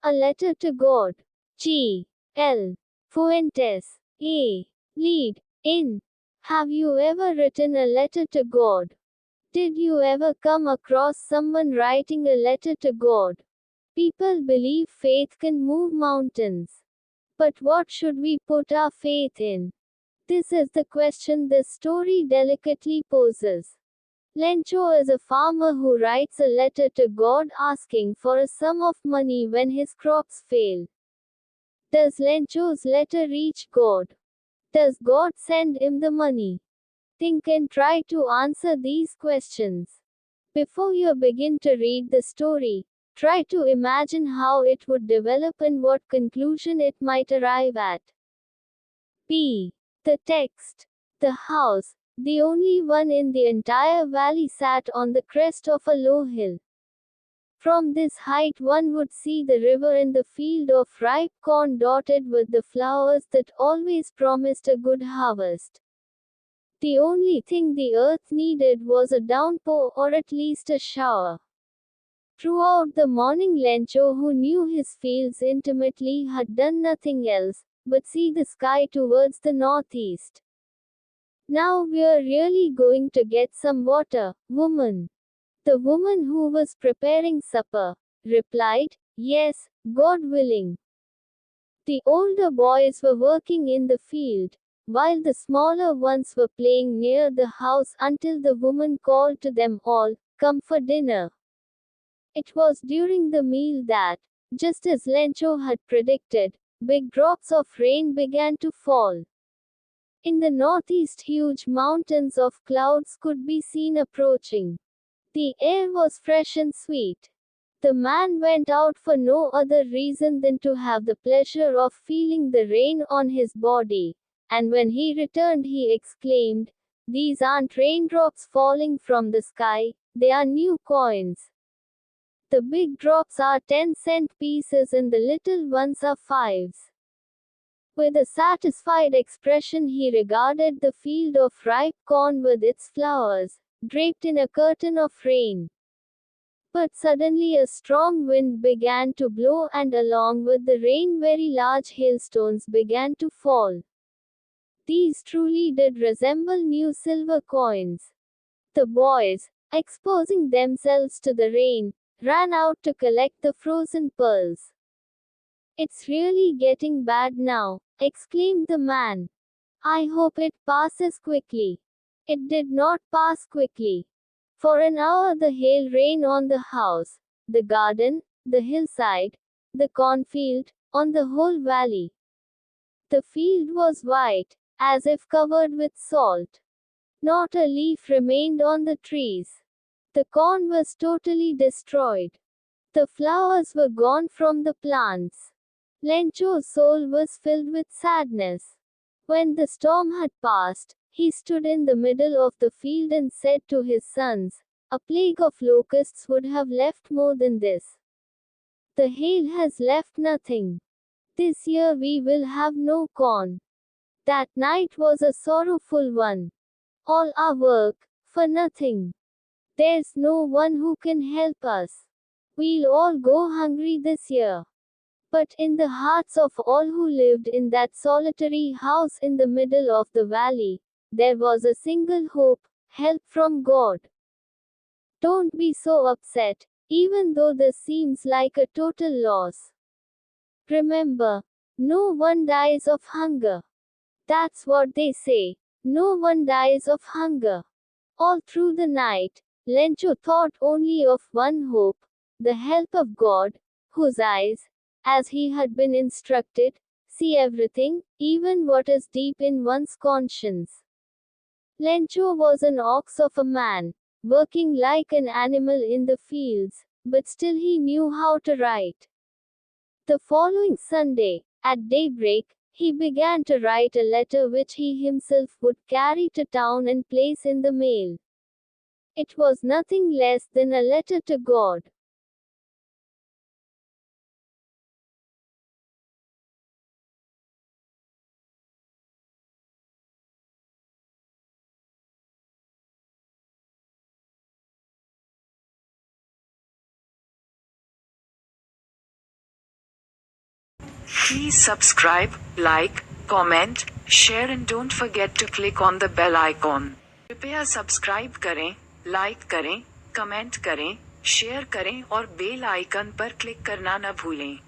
A letter to God. G.L. Fuentes. A. Lead. In. Have you ever written a letter to God? Did you ever come across someone writing a letter to God? People believe faith can move mountains. But what should we put our faith in? This is the question this story delicately poses. Lencho is a farmer who writes a letter to God asking for a sum of money when his crops fail. Does Lencho's letter reach God? Does God send him the money? Think and try to answer these questions. Before you begin to read the story, try to imagine how it would develop and what conclusion it might arrive at. B. The text. The house, the only one in the entire valley, sat on the crest of a low hill. From this height one would see the river and the field of ripe corn dotted with the flowers that always promised a good harvest. The only thing the earth needed was a downpour or at least a shower. Throughout the morning Lencho, who knew his fields intimately, had done nothing else but see the sky towards the northeast. Now we're really going to get some water, woman. The woman who was preparing supper replied, Yes, God willing. The older boys were working in the field, while the smaller ones were playing near the house until the woman called to them all, Come for dinner. It was during the meal that, just as Lencho had predicted, big drops of rain began to fall. In the northeast, huge mountains of clouds could be seen approaching. The air was fresh and sweet. The man went out for no other reason than to have the pleasure of feeling the rain on his body, and when he returned he exclaimed, These aren't raindrops falling from the sky, they are new coins. The big drops are 10-cent pieces and the little ones are fives. With a satisfied expression he regarded the field of ripe corn with its flowers, draped in a curtain of rain. But suddenly a strong wind began to blow, and along with the rain very large hailstones began to fall. These truly did resemble new silver coins. The boys, exposing themselves to the rain, ran out to collect the frozen pearls. It's really getting bad now, exclaimed the man. I hope it passes quickly. It did not pass quickly. For an hour the hail rained on the house, the garden, the hillside, the cornfield, on the whole valley. The field was white, as if covered with salt. Not a leaf remained on the trees. The corn was totally destroyed. The flowers were gone from the plants. Lencho's soul was filled with sadness. When the storm had passed, he stood in the middle of the field and said to his sons, A plague of locusts would have left more than this. The hail has left nothing. This year we will have no corn. That night was a sorrowful one. All our work, for nothing. There's no one who can help us. We'll all go hungry this year. But in the hearts of all who lived in that solitary house in the middle of the valley, there was a single hope, help from God. Don't be so upset, even though this seems like a total loss. Remember, no one dies of hunger. That's what they say. No one dies of hunger. All through the night, Lencho thought only of one hope, the help of God, whose eyes, as he had been instructed, see everything, even what is deep in one's conscience. Lencho was an ox of a man, working like an animal in the fields, but still he knew how to write. The following Sunday, at daybreak, he began to write a letter which he himself would carry to town and place in the mail. It was nothing less than a letter to God. Please subscribe, like, comment, share and don't forget to click on the bell icon. कृपया subscribe करें, like करें, comment करें, share करें और bell icon पर click करना न भूलें।